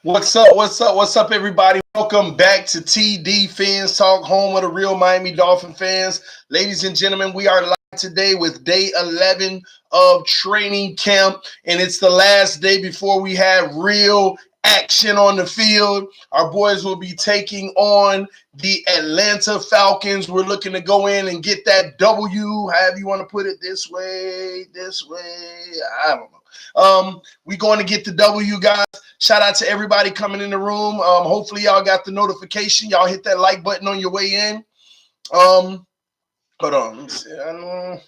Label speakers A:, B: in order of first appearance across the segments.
A: What's up? What's up? What's up, everybody? Welcome back to TD Fans Talk, home of the real Miami Dolphin fans. Ladies and gentlemen, we are live today with day 11 of training camp, and it's the last day before we have real action on the field. Our boys will be taking on the Atlanta Falcons. We're looking to go in and get that W, however you want to put it, this way, I don't know. We're going to get the W, guys. Shout out to everybody coming in the room. Hopefully y'all got the notification. Y'all hit that like button on your way in. Hold on. Let me see. I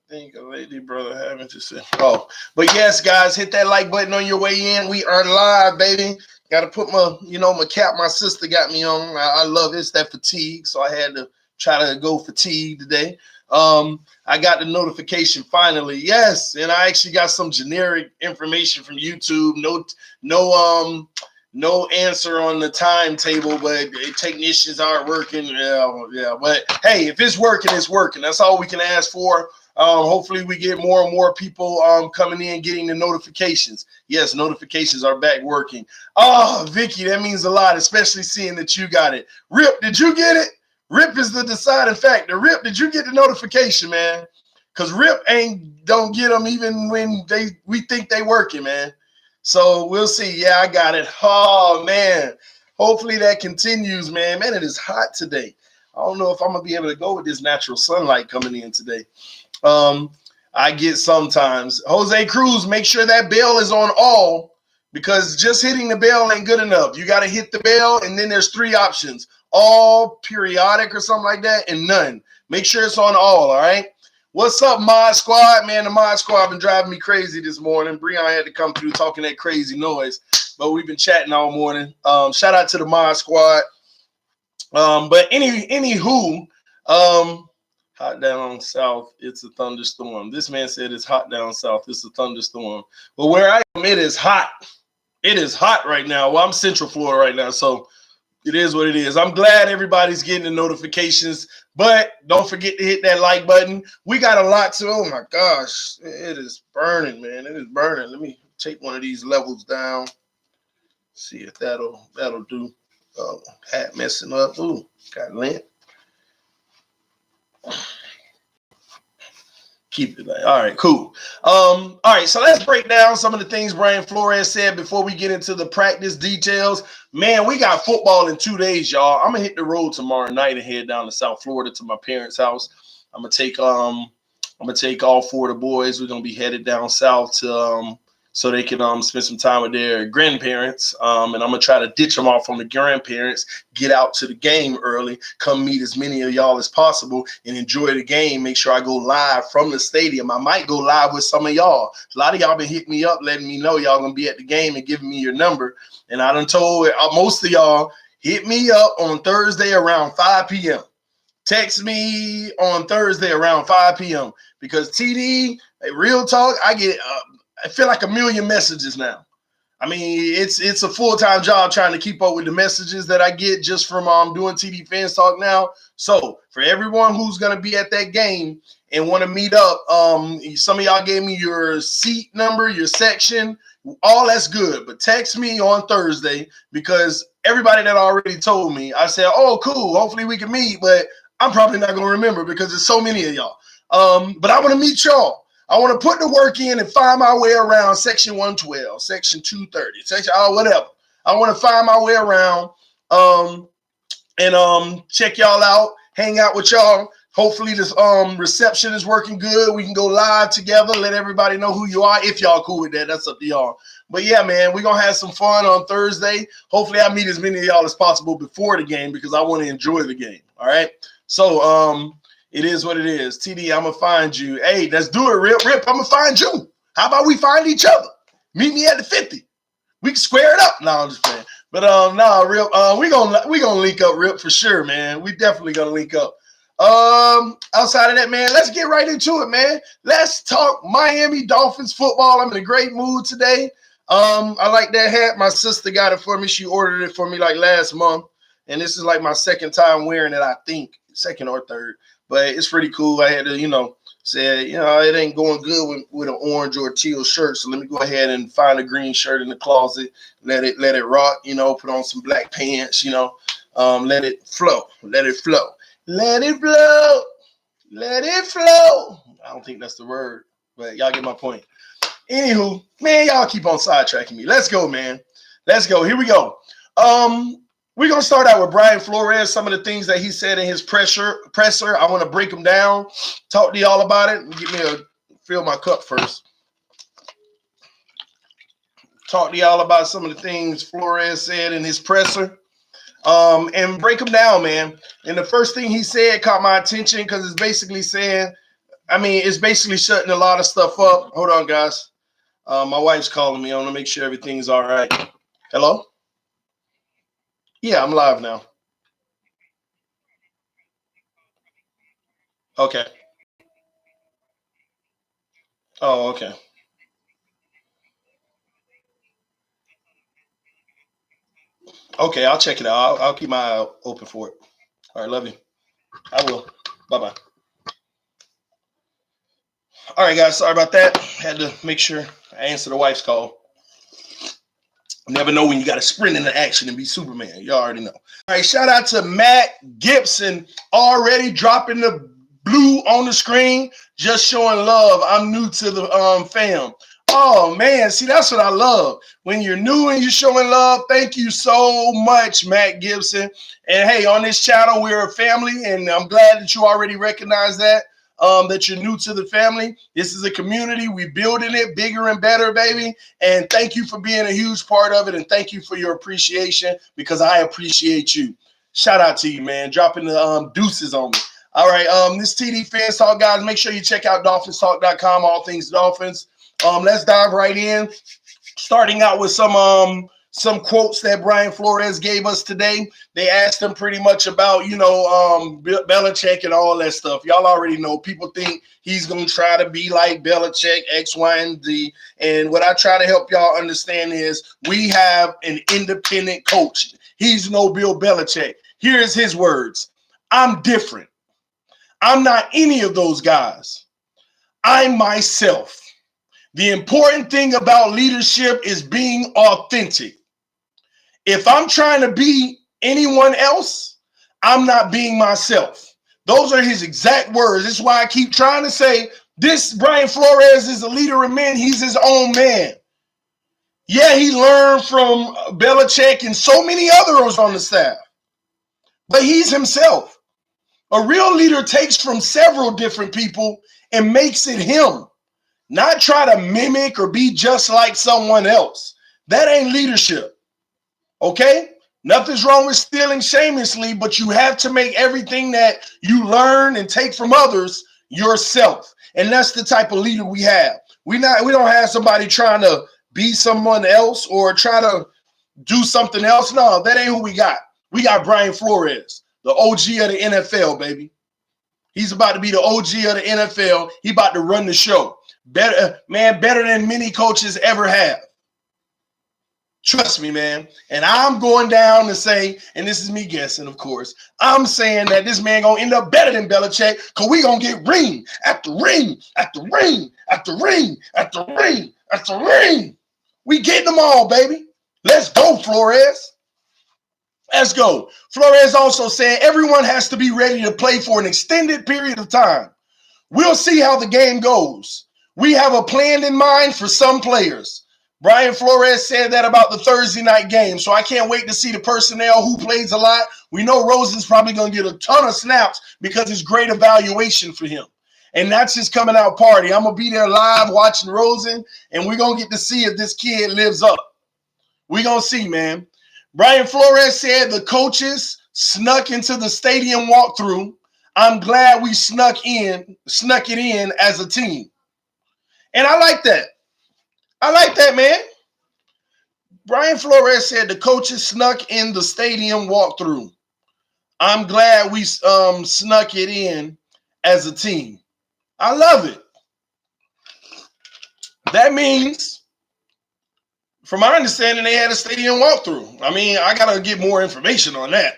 A: think a lady brother having to say. Oh, but yes, guys, hit that like button on your way in. We are live, baby. Got to put my cap. My sister got me on. I love it. It's that fatigue, so I had to try to go fatigue today. I got the notification finally. Yes, and I actually got some generic information from YouTube. No answer on the timetable, but technicians aren't working. Yeah. But hey, if it's working, it's working. That's all we can ask for. Hopefully we get more and more people coming in getting the notifications. Yes, notifications are back working. Oh, Vicky, that means a lot, especially seeing that you got it. Rip, did you get it? Rip is the deciding factor. Rip, did you get the notification, man? Because Rip don't get them even when we think they working, man. So we'll see. Yeah, I got it. Oh, man. Hopefully that continues, man. Man, it is hot today. I don't know if I'm going to be able to go with this natural sunlight coming in today. I get sometimes. Jose Cruz, make sure that bell is on all, because just hitting the bell ain't good enough. You got to hit the bell, and then there's 3 options. All, periodic, or something like that, and none. Make sure it's on all right? What's up, Mod Squad? Man, the Mod Squad been driving me crazy this morning. Breon had to come through talking that crazy noise, but we've been chatting all morning. Shout out to the Mod Squad. But anywho, hot down south, it's a thunderstorm. This man said it's hot down south, it's a thunderstorm. But where I am, it is hot. It is hot right now. Well, I'm Central Florida right now, so it is what it is. I'm glad everybody's getting the notifications, but don't forget to hit that like button. We got a lot to, oh my gosh, it is burning, man. It is burning. Let me take one of these levels down. See if that'll do. Hat messing up. Ooh, got lint. Keep it like, all right, cool. All right, so let's break down some of the things Brian Flores said before we get into the practice details. Man, we got football in 2 days, y'all. I'm gonna hit the road tomorrow night and head down to South Florida to my parents' house. I'm gonna take all 4 of the boys. We're gonna be headed down south to so they can spend some time with their grandparents. And I'm going to try to ditch them off on the grandparents, get out to the game early, come meet as many of y'all as possible, and enjoy the game. Make sure I go live from the stadium. I might go live with some of y'all. A lot of y'all been hitting me up, letting me know y'all going to be at the game and giving me your number. And I done told most of y'all, hit me up on Thursday around 5 p.m. Text me on Thursday around 5 p.m. because TD, real talk, I feel like a million messages now. I mean, it's a full-time job trying to keep up with the messages that I get just from doing TD Fans Talk now. So for everyone who's going to be at that game and want to meet up, some of y'all gave me your seat number, your section, all that's good. But text me on Thursday, because everybody that already told me, I said, oh, cool, hopefully we can meet, but I'm probably not going to remember because there's so many of y'all. But I want to meet y'all. I want to put the work in and find my way around section 112, section 230, section whatever. I want to find my way around and check y'all out, hang out with y'all. Hopefully this reception is working good. We can go live together, let everybody know who you are. If y'all cool with that, that's up to y'all. But yeah, man, we're going to have some fun on Thursday. Hopefully I meet as many of y'all as possible before the game because I want to enjoy the game. All right. So, it is what it is. TD, I'm going to find you. Hey, let's do it, Rip. Rip, I'm going to find you. How about we find each other? Meet me at the 50. We can square it up. No, I'm just playing. But, no, Rip, we gonna link up, Rip, for sure, man. We definitely going to link up. Outside of that, man, let's get right into it, man. Let's talk Miami Dolphins football. I'm in a great mood today. I like that hat. My sister got it for me. She ordered it for me like last month. And this is like my second time wearing it, I think. Second or third. But it's pretty cool. I had to, Said, it ain't going good with an orange or a teal shirt. So let me go ahead and find a green shirt in the closet. Let it rock. Put on some black pants. Let it flow. Let it flow. Let it flow. Let it flow. I don't think that's the word, but y'all get my point. Anywho, man, y'all keep on sidetracking me. Let's go, man. Let's go. Here we go. We're going to start out with Brian Flores. Some of the things that he said in his presser. I want to break them down, talk to y'all about it. Fill my cup first. Talk to y'all about some of the things Flores said in his presser. And break them down, man. And the first thing he said caught my attention because it's basically saying, it's basically shutting a lot of stuff up. Hold on, guys. My wife's calling me. I want to make sure everything's all right. Hello? Yeah, I'm live now. Okay. Oh, okay. Okay, I'll check it out. I'll keep my eye open for it. All right, love you. I will. Bye-bye. All right, guys, sorry about that. Had to make sure I answer the wife's call. Never know when you got to sprint into action and be Superman. You already know. All right, shout out to Matt Gibson, already dropping the blue on the screen, just showing love. I'm new to the fam. Oh, man, see, that's what I love. When you're new and you're showing love, thank you so much, Matt Gibson. And, hey, on this channel, we're a family, and I'm glad that you already recognize that. That you're new to the family. This is a community. We're building it bigger and better, baby. And thank you for being a huge part of it. And thank you for your appreciation because I appreciate you. Shout out to you, man. Dropping the deuces on me. All right. This TD Fans Talk, guys. Make sure you check out DolphinsTalk.com, all things Dolphins. Let's dive right in. Starting out with some quotes that Brian Flores gave us today. They asked him pretty much about, Belichick and all that stuff. Y'all already know. People think he's going to try to be like Belichick, X, Y, and Z. And what I try to help y'all understand is we have an independent coach. He's no Bill Belichick. Here's his words. I'm different. I'm not any of those guys. I'm myself. The important thing about leadership is being authentic. If I'm trying to be anyone else, I'm not being myself. Those are his exact words. This is why I keep trying to say this. Brian Flores is a leader of men. He's his own man. Yeah, he learned from Belichick and so many others on the staff, but he's himself. A real leader takes from several different people and makes it him, not try to mimic or be just like someone else. That ain't leadership. Okay? Nothing's wrong with stealing shamelessly, but you have to make everything that you learn and take from others yourself. And that's the type of leader we have. We don't have somebody trying to be someone else or try to do something else. No, that ain't who we got. We got Brian Flores, the OG of the NFL, baby. He's about to be the OG of the NFL. He about to run the show. Better than many coaches ever have. Trust me, man. And I'm going down to say, and this is me guessing, of course, I'm saying that this man going to end up better than Belichick because we going to get ring after ring after ring after ring after ring after ring. We getting them all, baby. Let's go, Flores. Let's go. Flores also said everyone has to be ready to play for an extended period of time. We'll see how the game goes. We have a plan in mind for some players. Brian Flores said that about the Thursday night game, so I can't wait to see the personnel who plays a lot. We know Rosen's probably going to get a ton of snaps because it's great evaluation for him. And that's his coming out party. I'm going to be there live watching Rosen, and we're going to get to see if this kid lives up. We're going to see, man. Brian Flores said the coaches snuck into the stadium walkthrough. I'm glad we snuck it in as a team. And I like that. I like that, man. Brian Flores said the coaches snuck in the stadium walkthrough. I'm glad we snuck it in as a team. I love it. That means, from my understanding, they had a stadium walkthrough. I mean, I got to get more information on that.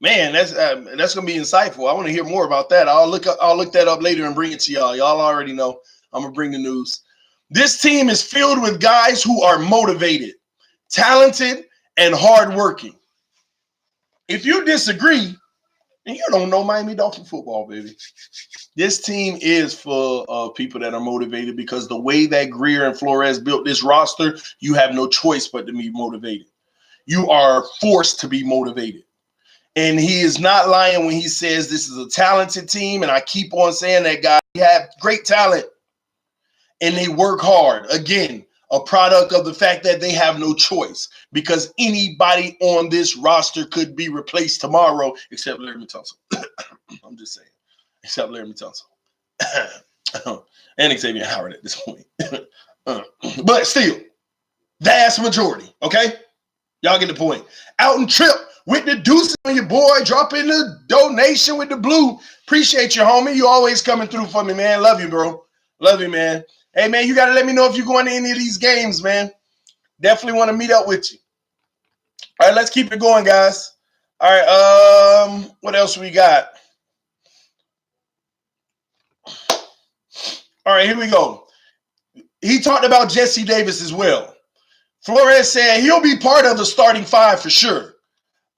A: Man, that's gonna be insightful. I want to hear more about that. I'll look that up later and bring it to y'all. Y'all already know I'm gonna bring the news. This team is filled with guys who are motivated, talented, and hardworking. If you disagree, then you don't know Miami Dolphin football, baby. This team is full of people that are motivated because the way that Greer and Flores built this roster, you have no choice but to be motivated. You are forced to be motivated. And he is not lying when he says this is a talented team. And I keep on saying that, guys. They have great talent and they work hard. Again, a product of the fact that they have no choice because anybody on this roster could be replaced tomorrow except Larry Tunsil. I'm just saying. Except Larry Tunsil. And Xavier Howard at this point. But still, vast majority, okay? Y'all get the point. Out and Trip with the deuce on your boy, dropping the donation with the blue. Appreciate you, homie. You always coming through for me, man. Love you, bro. Love you, man. Hey, man, you got to let me know if you're going to any of these games, man. Definitely want to meet up with you. All right, let's keep it going, guys. All right, what else we got? All right, here we go. He talked about Jesse Davis as well. Flores said he'll be part of the starting five for sure.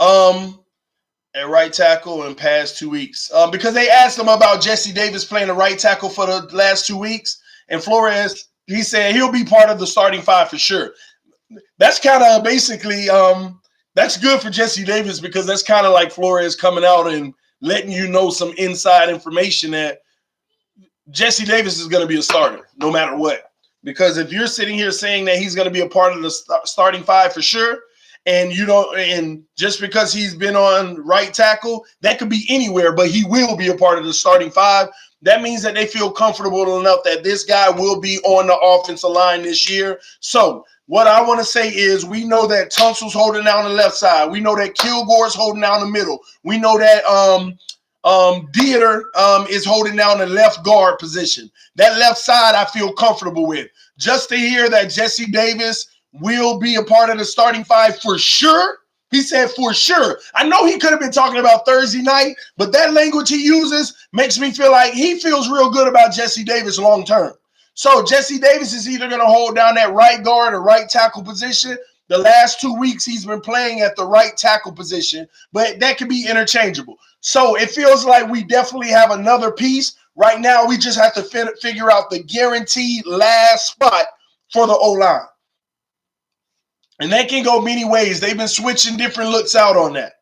A: At right tackle in past 2 weeks. Because they asked him about Jesse Davis playing the right tackle for the last 2 weeks. And Flores, he said he'll be part of the starting five for sure. That's kind of basically, that's good for Jesse Davis because that's kind of like Flores coming out and letting you know some inside information that Jesse Davis is going to be a starter no matter what. Because if you're sitting here saying that he's going to be a part of the starting five for sure, and you know, and just because he's been on right tackle, that could be anywhere, but he will be a part of the starting five. That means that they feel comfortable enough that this guy will be on the offensive line this year. So what I want to say is we know that Tunsil's holding down the left side. We know that Kilgore's holding down the middle. We know that Dieter is holding down the left guard position. That left side I feel comfortable with. Just to hear that Jesse Davis will be a part of the starting five for sure. He said for sure. I know he could have been talking about Thursday night, but that language he uses makes me feel like he feels real good about Jesse Davis long term. So Jesse Davis is either going to hold down that right guard or right tackle position. The last 2 weeks he's been playing at the right tackle position, but that could be interchangeable. So it feels like we definitely have another piece. Right now we just have to figure out the guaranteed last spot for the O-line. And that can go many ways. They've been switching different looks out on that.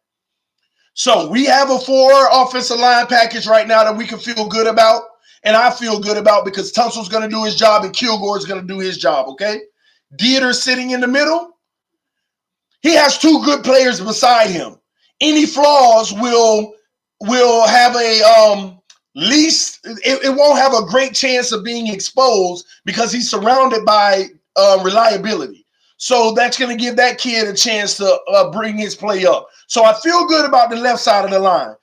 A: So we have a 4 offensive line package right now that we can feel good about. And I feel good about because Tunsil's going to do his job and Kilgore's going to do his job, okay? Dieter sitting in the middle. He has 2 good players beside him. Any flaws will have a least it won't have a great chance of being exposed because he's surrounded by reliability. So that's going to give that kid a chance to bring his play up. So I feel good about the left side of the line.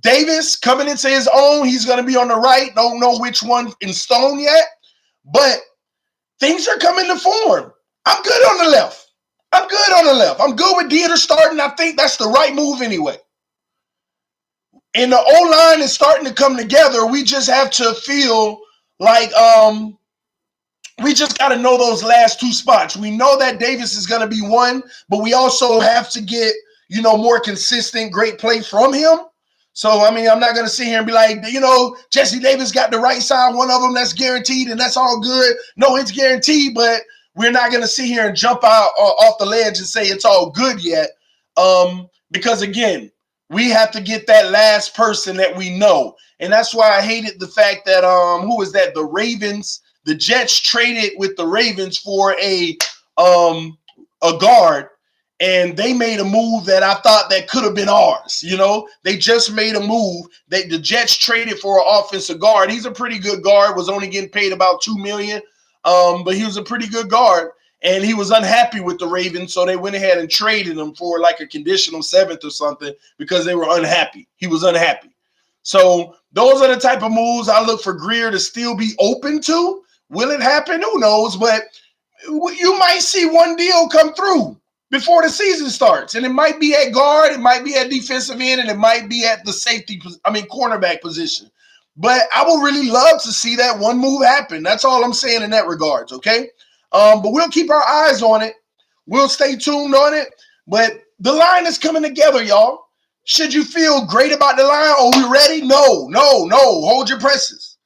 A: Davis coming into his own. He's going to be on the right. Don't know which one in stone yet, but things are coming to form. I'm good on the left. I'm good with Dieter starting. I think that's the right move anyway. And the O-line is starting to come together. We just have to feel like we just got to know those last 2 spots. We know that Davis is going to be one, but we also have to get, more consistent, great play from him. So, I'm not going to sit here and be like, Jesse Davis got the right side, one of them that's guaranteed, and that's all good. No, it's guaranteed, but we're not going to sit here and jump out off the ledge and say it's all good yet. Because, again, we have to get that last person that we know. And that's why I hated the fact that, who was that? The Ravens. The Jets traded with the Ravens for a guard, and they made a move that I thought that could have been ours. They just made a move. The Jets traded for an offensive guard. He's a pretty good guard, was only getting paid about $2 million, but he was a pretty good guard, and he was unhappy with the Ravens, so they went ahead and traded him for like a conditional 7th or something because they were unhappy. He was unhappy. So those are the type of moves I look for Greer to still be open to. Will it happen? Who knows? But you might see one deal come through. before the season starts. And it might be at guard, it might be at defensive end, and it might be at the cornerback position. But I would really love to see that one move happen. That's all I'm saying in that regards, okay? But we'll keep our eyes on it. We'll stay tuned on it. But the line is coming together, y'all. Should you feel great about the line? Are we ready? No. Hold your presses.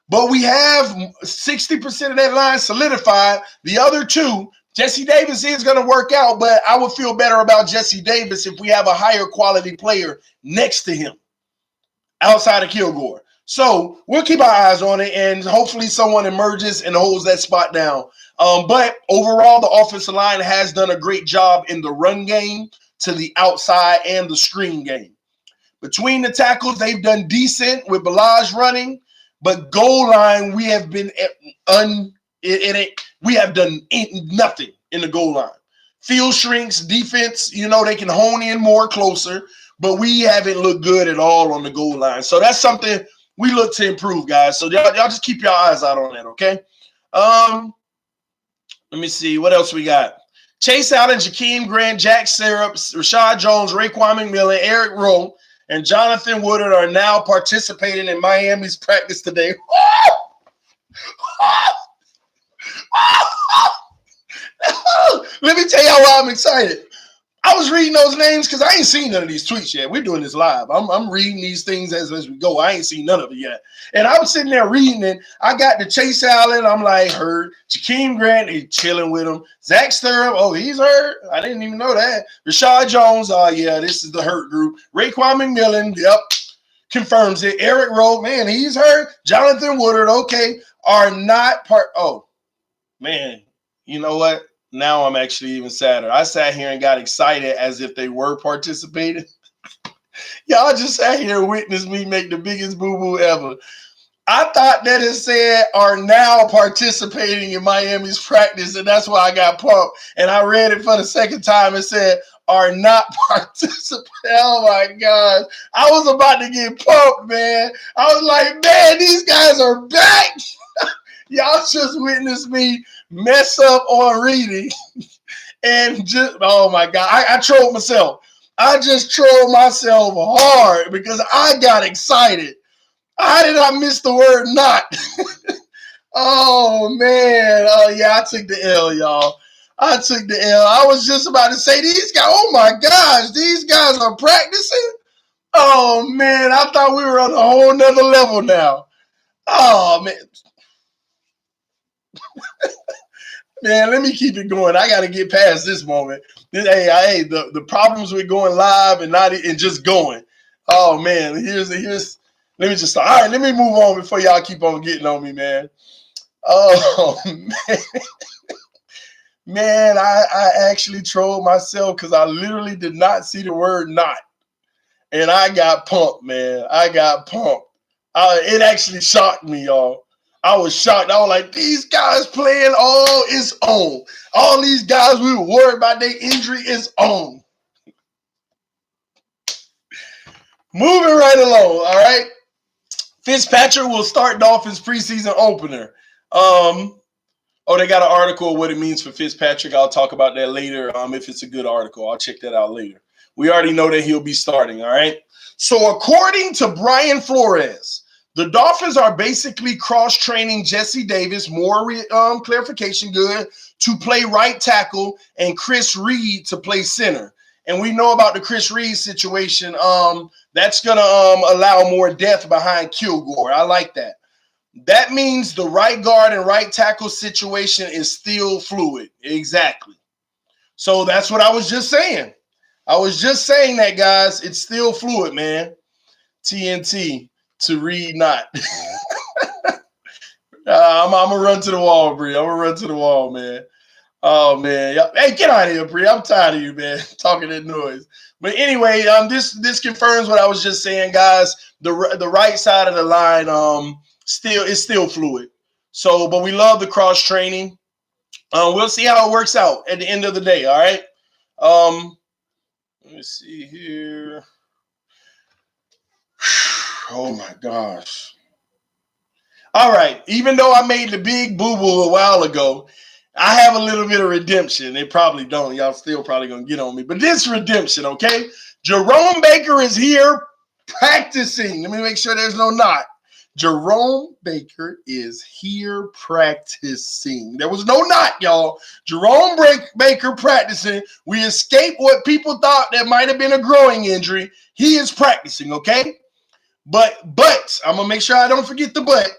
A: But we have 60% of that line solidified. The other two, Jesse Davis is going to work out, but I would feel better about Jesse Davis if we have a higher quality player next to him outside of Kilgore. So we'll keep our eyes on it, and hopefully someone emerges and holds that spot down. But overall, the offensive line has done a great job in the run game, to the outside, and the screen game. Between the tackles, they've done decent with Balaj running, but goal line, we have been we have done nothing in the goal line. Field shrinks, defense, they can hone in more closer, but we haven't looked good at all on the goal line. So that's something we look to improve, guys. So y'all just keep your eyes out on that, okay? Let me see. What else we got? Chase Allen, Jakeem Grant, Jack Syrup, Rashad Jones, Raekwon McMillan, Eric Rowe, and Jonathan Woodard are now participating in Miami's practice today. Let me tell y'all why I'm excited. I was reading those names because I ain't seen none of these tweets yet. We're doing this live. I'm reading these things as we go. I ain't seen none of it yet. And I was sitting there reading it. I got to Chase Allen. I'm like, hurt. Jakeem Grant, he's chilling with him. Zach Sturb, oh, he's hurt. I didn't even know that. Rashad Jones, yeah, this is the hurt group. Raekwon McMillan, yep, confirms it. Eric Rowe, man, he's hurt. Jonathan Woodard, okay, are not part. Oh, man, you know what? Now I'm actually even sadder. I sat here and got excited as if they were participating. Y'all just sat here and witnessed me make the biggest boo-boo ever. I thought that it said are now participating in Miami's practice, and that's why I got pumped. And I read it for the second time. It said are not participating. Oh, my gosh. I was about to get pumped, man. I was like, man, these guys are back. Y'all just witnessed me mess up on reading and just, oh my God, I trolled myself. I just trolled myself hard because I got excited. How did I miss the word not? Oh man. Oh yeah, I took the L, y'all. I took the L. I was just about to say these guys, oh my gosh, these guys are practicing. Oh man, I thought we were on a whole nother level now. Oh man. Man, let me keep it going. I got to get past this moment. Hey, the problems with going live and just going. Oh man, here's. Let me just start. All right, let me move on before y'all keep on getting on me, man. Oh man, man, I actually trolled myself because I literally did not see the word "not," and I got pumped, man. I got pumped. It actually shocked me, y'all. I was shocked. I was like, these guys playing all is on. All these guys we were worried about their injury is on. Moving right along, all right? Fitzpatrick will start Dolphins preseason opener. They got an article of what it means for Fitzpatrick. I'll talk about that later if it's a good article. I'll check that out later. We already know that he'll be starting, all right? So according to Brian Flores, the Dolphins are basically cross-training Jesse Davis, more clarification good, to play right tackle, and Chris Reed to play center. And we know about the Chris Reed situation. That's going to allow more depth behind Kilgore. I like that. That means the right guard and right tackle situation is still fluid. Exactly. So that's what I was just saying. I was just saying that, guys. It's still fluid, man. TNT. To read not. I'm going to run to the wall, Bree. I'm going to run to the wall, man. Oh, man. Hey, get out of here, Bree. I'm tired of you, man, talking that noise. But anyway, this confirms what I was just saying, guys. The right side of the line is still fluid. So, but we love the cross-training. We'll see how it works out at the end of the day, all right? Let me see here. Oh, my gosh. All right. Even though I made the big boo-boo a while ago, I have a little bit of redemption. They probably don't. Y'all still probably going to get on me. But this redemption, okay? Jerome Baker is here practicing. Let me make sure there's no knot. Jerome Baker is here practicing. There was no knot, y'all. Jerome Baker practicing. We escaped what people thought that might have been a growing injury. He is practicing, okay? But I'm going to make sure I don't forget the but.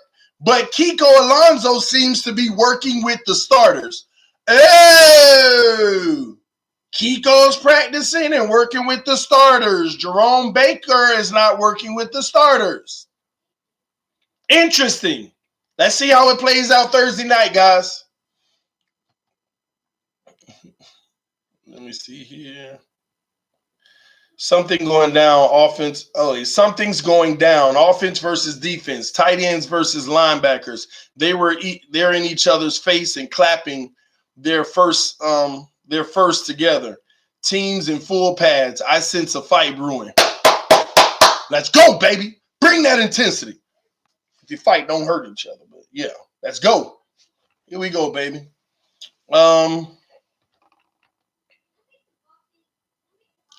A: But Kiko Alonso seems to be working with the starters. Oh, Kiko's practicing and working with the starters. Jerome Baker is not working with the starters. Interesting. Let's see how it plays out Thursday night, guys. Let me see here. Something going down. Offense. Oh, something's going down. Offense versus defense. Tight ends versus linebackers. They're in each other's face and clapping their first together. Teams in full pads. I sense a fight brewing. Let's go, baby. Bring that intensity. If you fight, don't hurt each other. But yeah, let's go. Here we go, baby.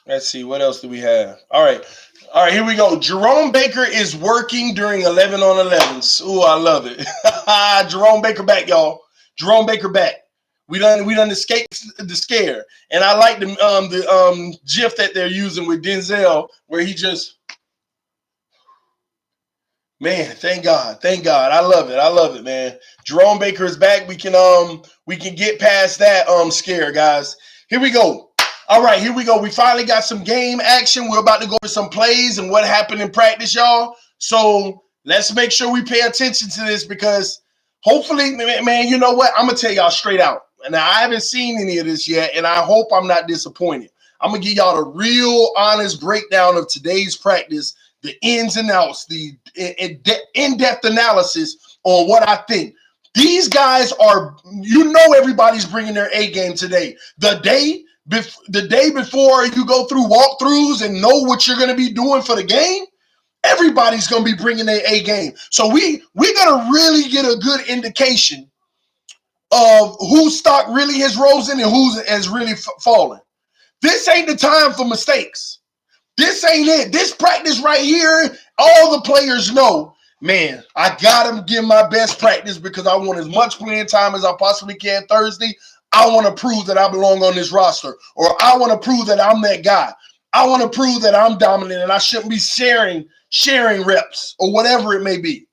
A: Let's see. What else do we have? All right, here we go. Jerome Baker is working during 11 on 11s. Ooh, I love it. Jerome Baker back, y'all. Jerome Baker back. We done escaped the scare. And I like the GIF that they're using with Denzel where he just, man, thank God. I love it, man. Jerome Baker is back. We can get past that scare, guys. Here we go. All right, here we go. We finally got some game action. We're about to go over some plays and what happened in practice, y'all. So let's make sure we pay attention to this because hopefully, man, you know what? I'm going to tell y'all straight out. And I haven't seen any of this yet, and I hope I'm not disappointed. I'm going to give y'all a real honest breakdown of today's practice, the ins and outs, the in-depth analysis on what I think. These guys are, everybody's bringing their A game today. The day before you go through walkthroughs and know what you're going to be doing for the game, everybody's going to be bringing their A game. So we're going to really get a good indication of whose stock really has risen and who's has really fallen. This ain't the time for mistakes. This ain't it. This practice right here, all the players know, man, I got to give my best practice because I want as much playing time as I possibly can Thursday. I want to prove that I belong on this roster, or I want to prove that I'm that guy. I want to prove that I'm dominant and I shouldn't be sharing reps or whatever it may be.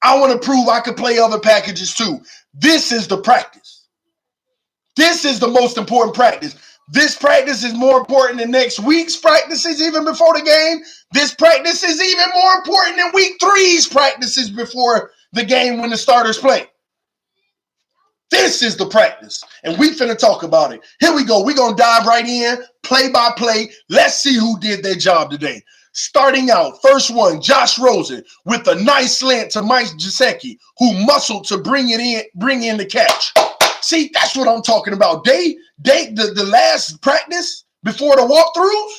A: I want to prove I could play other packages too. This is the practice. This is the most important practice. This practice is more important than next week's practices, even before the game. This practice is even more important than week 3's practices before the game when the starters play. This is the practice, and we finna talk about it. Here we go. We're going to dive right in, play by play. Let's see who did their job today. Starting out, first one, Josh Rosen with a nice slant to Mike Gesicki, who muscled to bring in the catch. See, that's what I'm talking about. The last practice before the walkthroughs,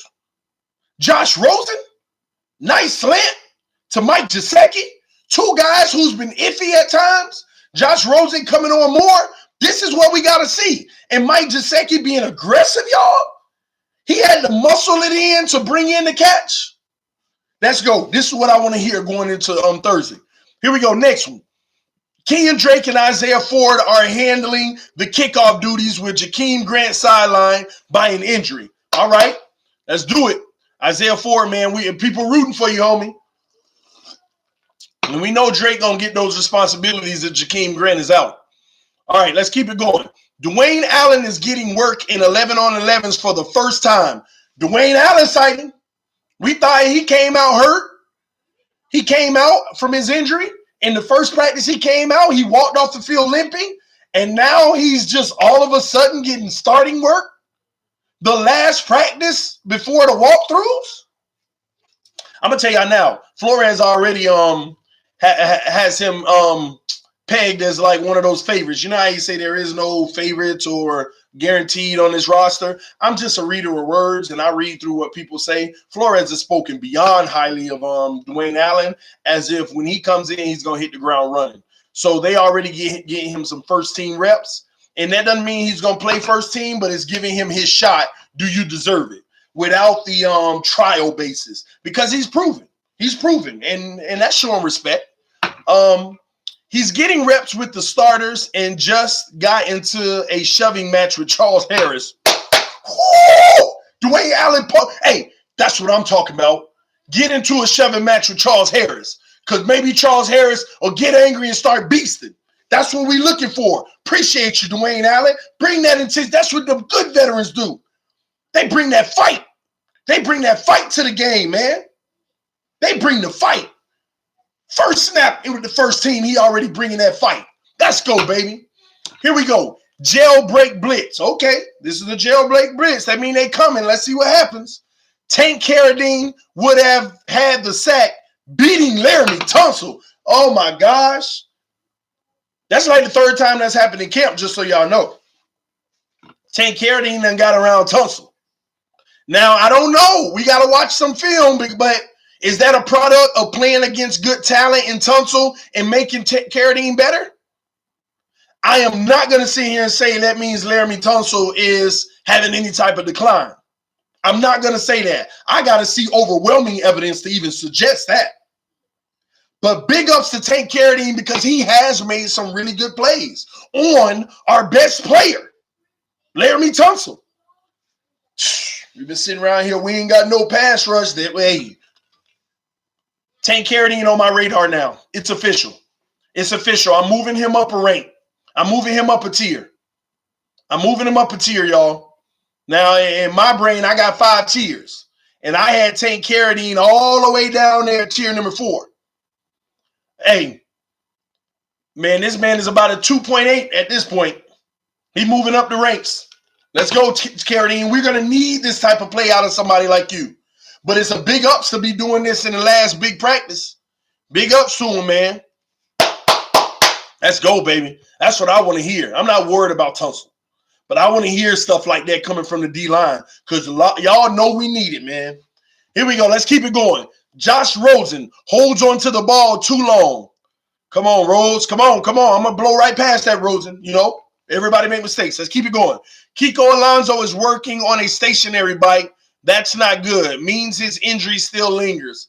A: Josh Rosen, nice slant to Mike Gesicki, two guys who's been iffy at times. Josh Rosen coming on more. This is what we got to see. And Mike Gesicki being aggressive, y'all. He had to muscle it in to bring in the catch. Let's go. This is what I want to hear going into Thursday. Here we go. Next one. Kenyon Drake and Isaiah Ford are handling the kickoff duties with Jakeem Grant sidelined by an injury. All right, let's do it. Isaiah Ford, man, people rooting for you, homie. And we know Drake gonna get those responsibilities if Jakeem Grant is out. All right, let's keep it going. Dwayne Allen is getting work in 11 on 11s for the first time. Dwayne Allen sighting. We thought he came out hurt. He came out from his injury. In the first practice he came out, he walked off the field limping, and now he's just all of a sudden getting starting work. The last practice before the walkthroughs. I'm gonna tell y'all now, Flores already has him pegged as like one of those favorites. You know how you say there is no favorites or guaranteed on this roster? I'm just a reader of words, and I read through what people say. Flores has spoken beyond highly of Dwayne Allen, as if when he comes in, he's going to hit the ground running. So they already get him some first-team reps, And that doesn't mean he's going to play first team, but it's giving him his shot. Do you deserve it? Without the trial basis. Because he's proven. He's proven. And that's showing respect. He's getting reps with the starters and just got into a shoving match with Charles Harris. Woo! Dwayne Allen. Hey, that's what I'm talking about. Get into a shoving match with Charles Harris. Because maybe Charles Harris will get angry and start beasting. That's what we're looking for. Appreciate you, Dwayne Allen. Bring that into. That's what the good veterans do. They bring that fight. They bring that fight to the game, man. They bring the fight. First snap, it was the first team. He already bringing that fight. Let's go, baby. Here we go. Jailbreak blitz. Okay, this is a jailbreak blitz. That means they coming. Let's see what happens. Tank Carradine would have had the sack, beating Laramie Tunsil. Oh, my gosh. That's like the third time that's happened in camp, just so y'all know. Tank Carradine done got around Tunsil. Now, I don't know. We got to watch some film, but is that a product of playing against good talent in Tunsil and making Carradine better? I am not going to sit here and say that means Laramie Tunsil is having any type of decline. I'm not going to say that. I got to see overwhelming evidence to even suggest that. But big ups to Tank Carradine because he has made some really good plays on our best player, Laramie Tunsil. We've been sitting around here. We ain't got no pass rush that way. Tank Carradine on my radar now. It's official. It's official. I'm moving him up a rank. I'm moving him up a tier. I'm moving him up a tier, y'all. Now, in my brain, I got 5 tiers. And I had Tank Carradine all the way down there, tier number 4. Hey, man, this man is about a 2.8 at this point. He's moving up the ranks. Let's go, Carradine. We're going to need this type of play out of somebody like you. But it's a big ups to be doing this in the last big practice. Big ups to him, man. Let's go, baby. That's what I want to hear. I'm not worried about Tunsil. But I want to hear stuff like that coming from the D-line because y'all know we need it, man. Here we go. Let's keep it going. Josh Rosen holds on to the ball too long. Come on, Rose. Come on, come on. I'm going to blow right past that, Rosen. You know, everybody make mistakes. Let's keep it going. Kiko Alonso is working on a stationary bike. That's not good. Means his injury still lingers.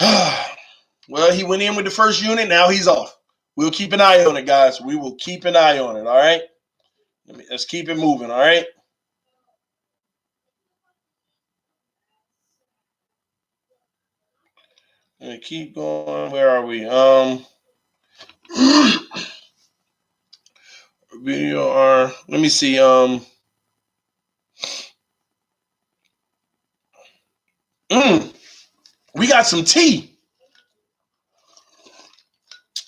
A: Well, he went in with the first unit. Now he's off. We'll keep an eye on it, guys. We will keep an eye on it, all right? Let's keep it moving, all right? Keep going. Where are we? Video R. Let me see. We got some tea.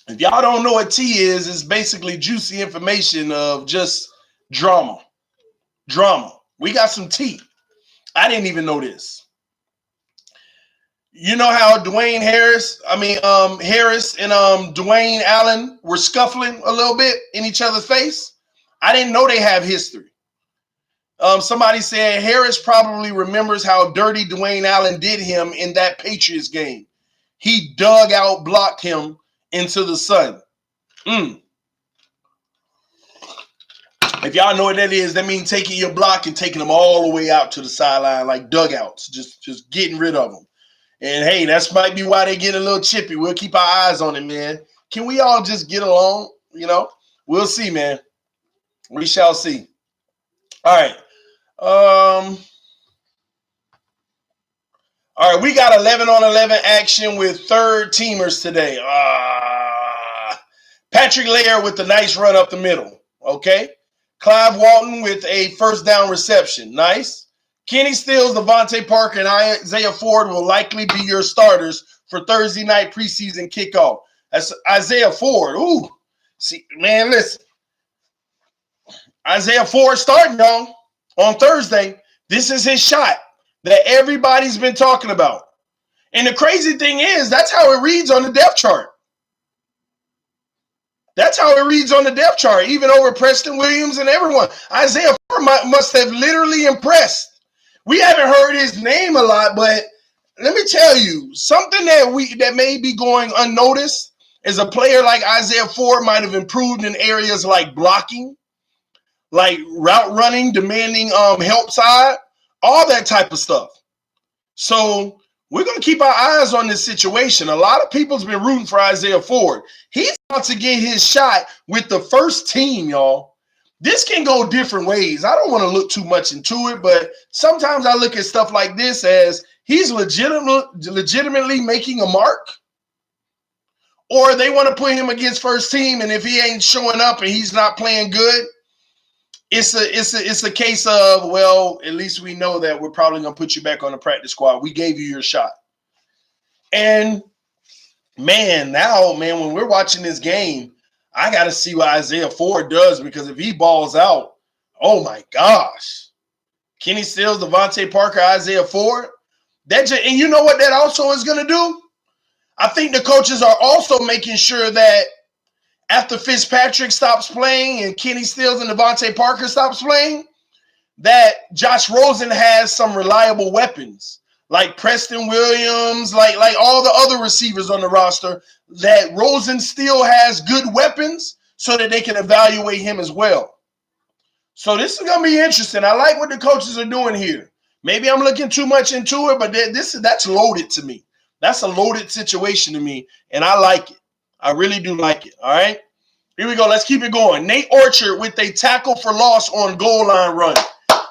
A: If y'all don't know what tea is, it's basically juicy information of just drama. Drama. We got some tea. I didn't even know this. You know how Harris and Dwayne Allen were scuffling a little bit in each other's face? I didn't know they have history. Somebody said Harris probably remembers how dirty Dwayne Allen did him in that Patriots game. He dug out, blocked him into the sun. If y'all know what that is, that means taking your block and taking them all the way out to the sideline like dugouts, just getting rid of them. And, hey, that might be why they get a little chippy. We'll keep our eyes on it, man. Can we all just get along, you know? We'll see, man. We shall see. All right. All right, we got 11-on-11 action with third-teamers today. Patrick Laird with a nice run up the middle, okay? Clive Walton with a first down reception. Nice. Kenny Stills, Devontae Parker, and Isaiah Ford will likely be your starters for Thursday night preseason kickoff. That's Isaiah Ford. Ooh. See, man, listen. Isaiah Ford starting, y'all, on Thursday. This is his shot that everybody's been talking about. And the crazy thing is, that's how it reads on the depth chart. That's how it reads on the depth chart, even over Preston Williams and everyone. Isaiah Ford must have literally impressed. We haven't heard his name a lot, but let me tell you, something that may be going unnoticed is a player like Isaiah Ford might have improved in areas like blocking, like route running, demanding help side, all that type of stuff. So we're going to keep our eyes on this situation. A lot of people's been rooting for Isaiah Ford. He's about to get his shot with the first team, y'all. This can go different ways. I don't want to look too much into it, but sometimes I look at stuff like this as he's legitimately making a mark, or they want to put him against first team, and if he ain't showing up and he's not playing good, it's a case of, well, at least we know that we're probably going to put you back on the practice squad. We gave you your shot. And, man, now, man, when we're watching this game, I got to see what Isaiah Ford does, because if he balls out, oh, my gosh. Kenny Stills, Devontae Parker, Isaiah Ford. And you know what that also is going to do? I think the coaches are also making sure that after Fitzpatrick stops playing and Kenny Stills and Devontae Parker stops playing, that Josh Rosen has some reliable weapons, like Preston Williams, like all the other receivers on the roster, that Rosen still has good weapons so that they can evaluate him as well. So this is going to be interesting. I like what the coaches are doing here. Maybe I'm looking too much into it, but that's loaded to me. That's a loaded situation to me, and I like it. I really do like it. All right. Here we go. Let's keep it going. Nate Orchard with a tackle for loss on goal line run.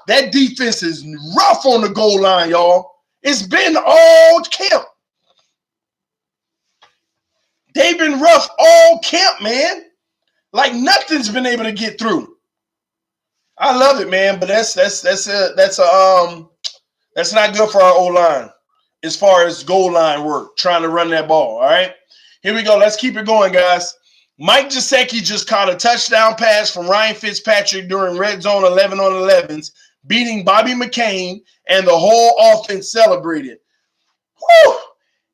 A: That defense is rough on the goal line, y'all. It's been all camp. They've been rough all camp, man. Like nothing's been able to get through. I love it, man, but that's not good for our O-line as far as goal line work, trying to run that ball. All right. Here we go. Let's keep it going, guys. Mike Gesicki just caught a touchdown pass from Ryan Fitzpatrick during red zone 11-on-11s, beating Bobby McCain, and the whole offense celebrated. Whew!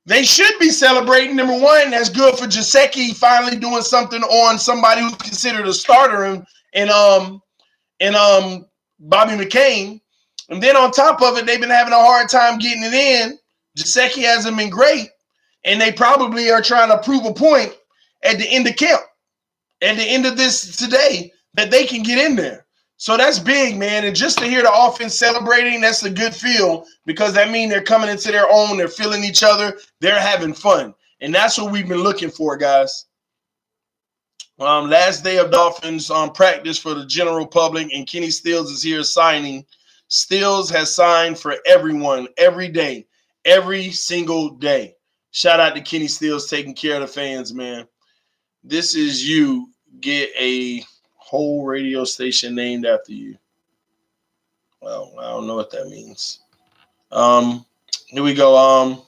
A: They should be celebrating. Number one, that's good for Gesicki finally doing something on somebody who's considered a starter in Bobby McCain. And then on top of it, they've been having a hard time getting it in. Gesicki hasn't been great, and they probably are trying to prove a point at the end of camp, at the end of this today, that they can get in there. So that's big, man. And just to hear the offense celebrating, that's a good feel, because that means they're coming into their own. They're feeling each other. They're having fun. And that's what we've been looking for, guys. Last day of Dolphins practice for the general public, and Kenny Stills is here signing. Stills has signed for everyone, every day, every single day. Shout out to Kenny Stills taking care of the fans, man. This is you. Get a whole radio station named after you. Well, I don't know what that means. Here we go.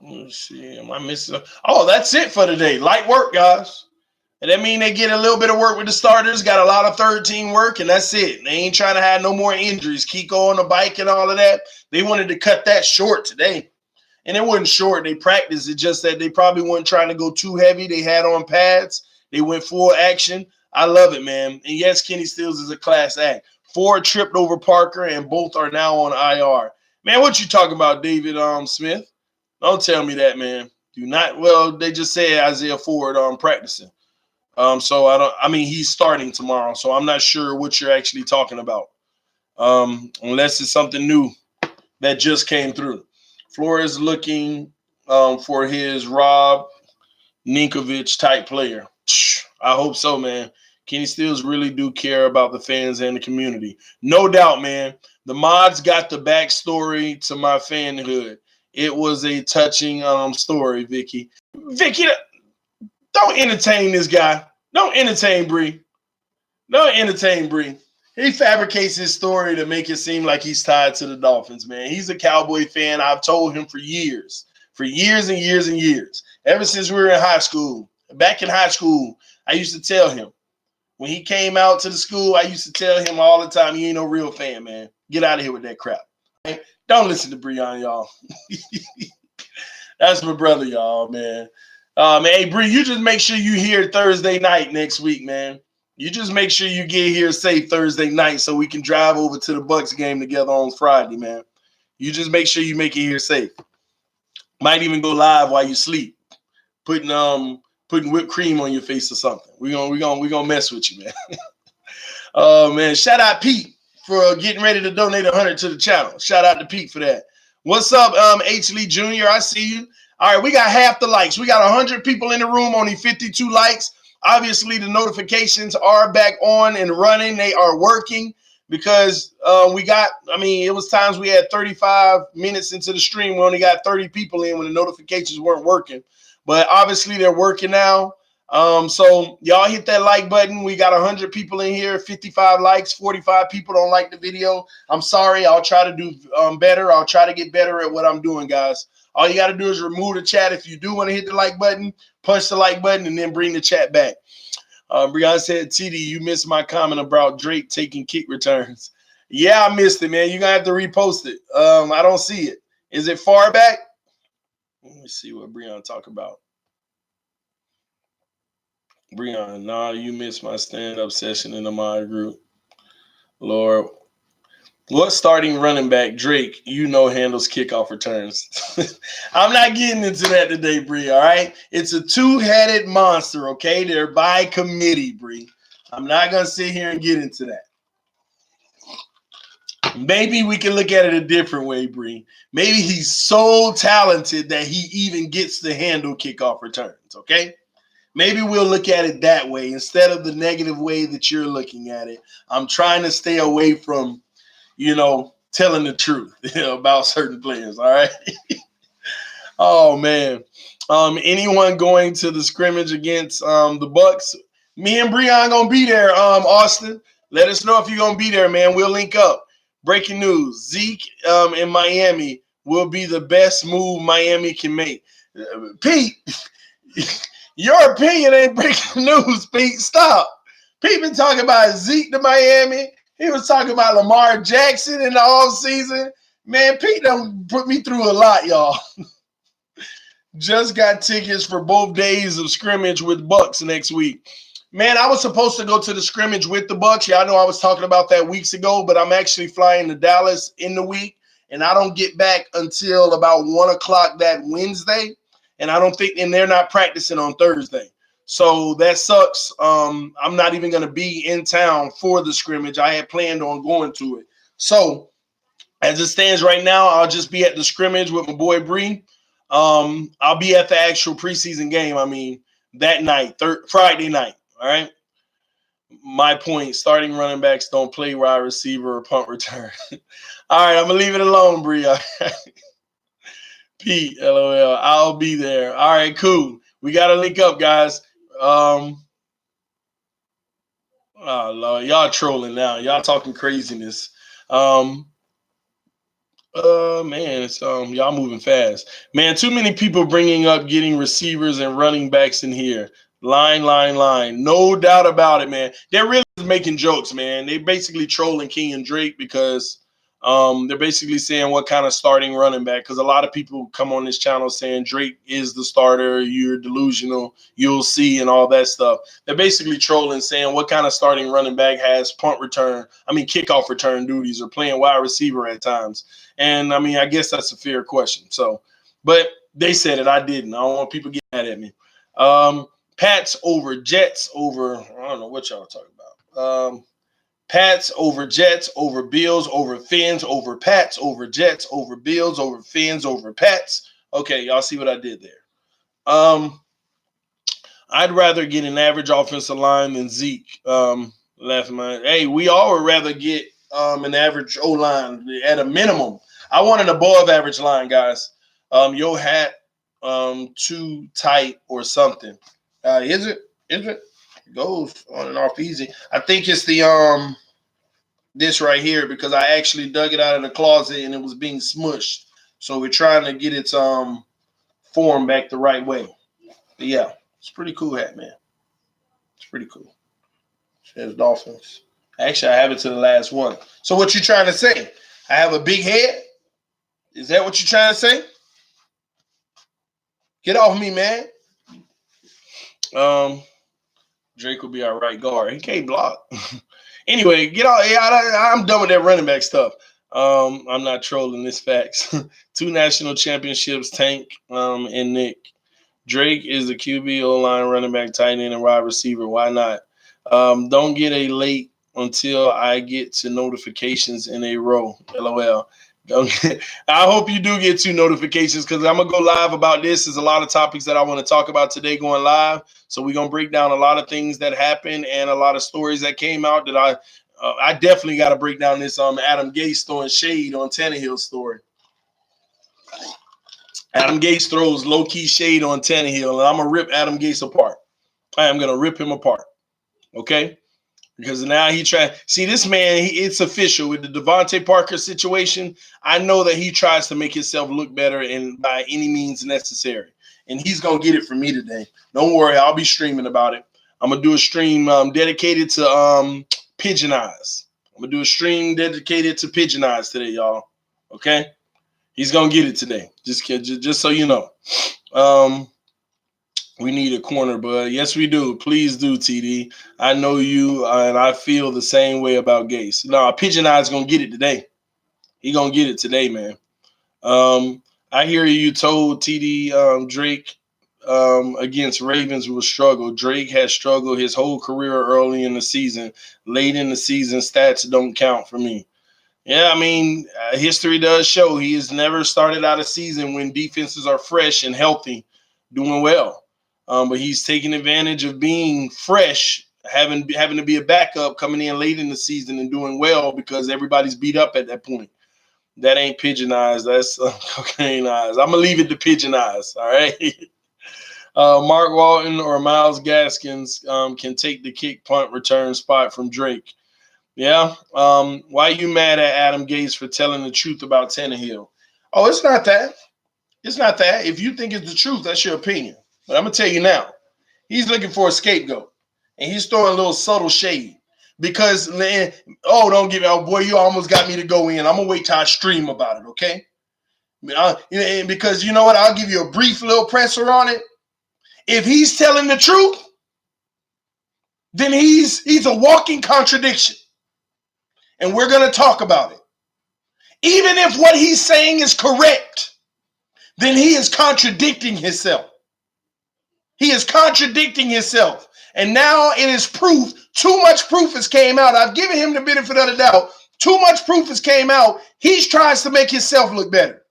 A: Let's see. Am I missing? Oh, that's it for today. Light work, guys. And that means they get a little bit of work with the starters, got a lot of third team work, and that's it. They ain't trying to have no more injuries. Kiko on the bike and all of that. They wanted to cut that short today. And it wasn't short. They practiced. It's just that they probably weren't trying to go too heavy. They had on pads. They went full action. I love it, man. And yes, Kenny Stills is a class act. Ford tripped over Parker, and both are now on IR. Man, what you talking about, David Smith? Don't tell me that, man. Do not. Well, they just said Isaiah Ford practicing. So he's starting tomorrow. So I'm not sure what you're actually talking about. Unless it's something new that just came through. Flores looking for his Rob Ninkovich type player. I hope so, man. Kenny Stills really do care about the fans and the community. No doubt, man. The mods got the backstory to my fanhood. It was a touching story, Vicky. Vicky, don't entertain this guy. Don't entertain Bree. Don't entertain Bree. He fabricates his story to make it seem like he's tied to the Dolphins, man. He's a Cowboy fan. I've told him for years and years and years. Ever since we were in high school. Back in high school, I used to tell him. When he came out to the school, I used to tell him all the time, you ain't no real fan, man. Get out of here with that crap. Right? Don't listen to Breon, y'all. That's my brother, y'all, man. Man, hey, Bree, you just make sure you here Thursday night next week, man. You just make sure you get here safe Thursday night so we can drive over to the Bucks game together on Friday, man. You just make sure you make it here safe. Might even go live while you sleep. Putting putting whipped cream on your face or something. We're gonna mess with you, man. Oh man, shout out Pete for getting ready to donate 100 to the channel. Shout out to Pete for that. What's up, H. Lee Jr.? I see you. All right, we got half the likes. We got 100 people in the room, only 52 likes. Obviously, the notifications are back on and running. They are working because it was times we had 35 minutes into the stream. We only got 30 people in when the notifications weren't working. But obviously, they're working now. So y'all hit that like button. We got 100 people in here, 55 likes, 45 people don't like the video. I'm sorry. I'll try to do better. I'll try to get better at what I'm doing, guys. All you got to do is remove the chat. If you do want to hit the like button, punch the like button and then bring the chat back. Brianna said, TD, you missed my comment about Drake taking kick returns. Yeah, I missed it, man. You're going to have to repost it. I don't see it. Is it far back? Let me see what Brianna talk about. Brianna, nah, you missed my stand-up session in the mod group. Lord. What starting running back, Drake, handles kickoff returns? I'm not getting into that today, Bree, all right? It's a two-headed monster, okay? They're by committee, Bree. I'm not going to sit here and get into that. Maybe we can look at it a different way, Bree. Maybe he's so talented that he even gets to handle kickoff returns, okay? Maybe we'll look at it that way instead of the negative way that you're looking at it. I'm trying to stay away from telling the truth about certain players. All right. Oh man. Anyone going to the scrimmage against the Bucks? Me and Breon gonna be there. Austin, let us know if you're gonna be there, man. We'll link up. Breaking news: Zeke in Miami will be the best move Miami can make. Pete, your opinion ain't breaking news. Pete, stop. Pete been talking about Zeke to Miami. He was talking about Lamar Jackson in the offseason. Man, Pete done put me through a lot, y'all. Just got tickets for both days of scrimmage with Bucks next week. Man, I was supposed to go to the scrimmage with the Bucks. Yeah, I know I was talking about that weeks ago, but I'm actually flying to Dallas in the week, and I don't get back until about 1 o'clock that Wednesday, and they're not practicing on Thursday. So that sucks. I'm not even going to be in town for the scrimmage. I had planned on going to it. So as it stands right now, I'll just be at the scrimmage with my boy Bree. I'll be at the actual preseason game. That night, Friday night. All right. My point, starting running backs don't play wide receiver or punt return. All right. I'm going to leave it alone, Bree. Pete, LOL. I'll be there. All right, cool. We got to link up, guys. Oh Lord, y'all trolling now. Y'all talking craziness. Man, it's y'all moving fast. Man, too many people bringing up getting receivers and running backs in here. Line. No doubt about it, man. They're really making jokes, man. They basically trolling King and Drake because they're basically saying what kind of starting running back, because a lot of people come on this channel saying Drake is the starter, you're delusional, you'll see, and all that stuff. They're basically trolling, saying what kind of starting running back has kickoff return duties or playing wide receiver at times. And I guess that's a fair question. So, but they said it, I didn't. I don't want people getting mad at me. Pats over Jets over, I don't know what y'all are talking about. Pats over Jets over Bills over Fins over Pats over Jets over Bills over Fins over Pats. Okay, y'all see what I did there. I'd rather get an average offensive line than Zeke. Hey, we all would rather get an average O-line at a minimum. I want an above average line, guys. Your hat too tight or something. Is it? It goes on and off easy. I think it's the this right here, because I actually dug it out of the closet and it was being smushed. So we're trying to get its form back the right way. But yeah, it's a pretty cool hat, man. It's pretty cool. It says Dolphins. Actually, I have it to the last one. So what you trying to say? I have a big head? Is that what you're trying to say? Get off me, man. Drake will be our right guard. He can't block. Anyway, get off. I'm done with that running back stuff. I'm not trolling this facts. 2 national championships, Tank and Nick. Drake is the QB, O-line, running back, tight end, and wide receiver. Why not? Don't get a late until I get to notifications in a row. LOL. I hope you do get 2 notifications because I'm going to go live about this. There's a lot of topics that I want to talk about today going live. So we're going to break down a lot of things that happened and a lot of stories that came out that I definitely got to break down this Adam Gase throwing shade on Tannehill's story. Adam Gase throws low-key shade on Tannehill, and I'm going to rip Adam Gase apart. I am going to rip him apart, okay? Because now he see this man, it's official. With the Devontae Parker situation, I know that he tries to make himself look better and by any means necessary. And he's going to get it from me today. Don't worry, I'll be streaming about it. I'm going to do a stream dedicated to Pigeon Eyes. I'm going to do a stream dedicated to Pigeon Eyes today, y'all, okay? He's going to get it today, just so you know. We need a corner, bud. Yes, we do. Please do, TD. I know you, and I feel the same way about Gase. No, Pigeon Eye's going to get it today. He going to get it today, man. I hear you told TD Drake against Ravens will struggle. Drake has struggled his whole career early in the season. Late in the season, stats don't count for me. Yeah, I mean, history does show he has never started out a season when defenses are fresh and healthy, doing well. But he's taking advantage of being fresh, having to be a backup, coming in late in the season and doing well because everybody's beat up at that point. That ain't Pigeon Eyes. That's cocaine eyes. I'm going to leave it to Pigeon Eyes, all right? Mark Walton or Myles Gaskins can take the kick punt return spot from Drake. Yeah. Why are you mad at Adam Gase for telling the truth about Tannehill? Oh, it's not that. It's not that. If you think it's the truth, that's your opinion. But I'm going to tell you now, he's looking for a scapegoat. And he's throwing a little subtle shade. Because, don't give me, oh, boy, you almost got me to go in. I'm going to wait till I stream about it, okay? Because you know what? I'll give you a brief little presser on it. If he's telling the truth, then he's a walking contradiction. And we're going to talk about it. Even if what he's saying is correct, then he is contradicting himself. He is contradicting himself. And now it is proof. Too much proof has came out. I've given him the benefit of the doubt. Too much proof has came out. He tries to make himself look better.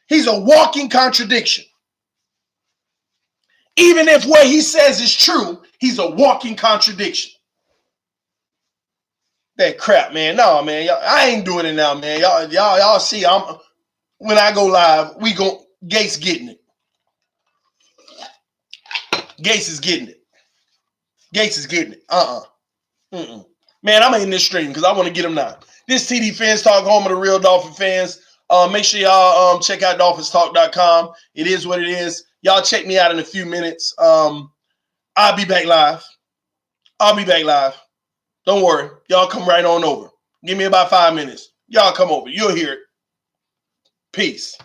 A: He's a walking contradiction. Even if what he says is true, he's a walking contradiction. That crap, man. No, man. I ain't doing it now, man. Y'all see, when I go live, Gase getting it. Gase is getting it. Gase is getting it. Man, I'm in this stream because I want to get him now. This TD Fans Talk, home of the real Dolphin fans. Make sure y'all check out DolphinsTalk.com. It is what it is. Y'all check me out in a few minutes. I'll be back live. Don't worry. Y'all come right on over. Give me about 5 minutes. Y'all come over. You'll hear it. Peace.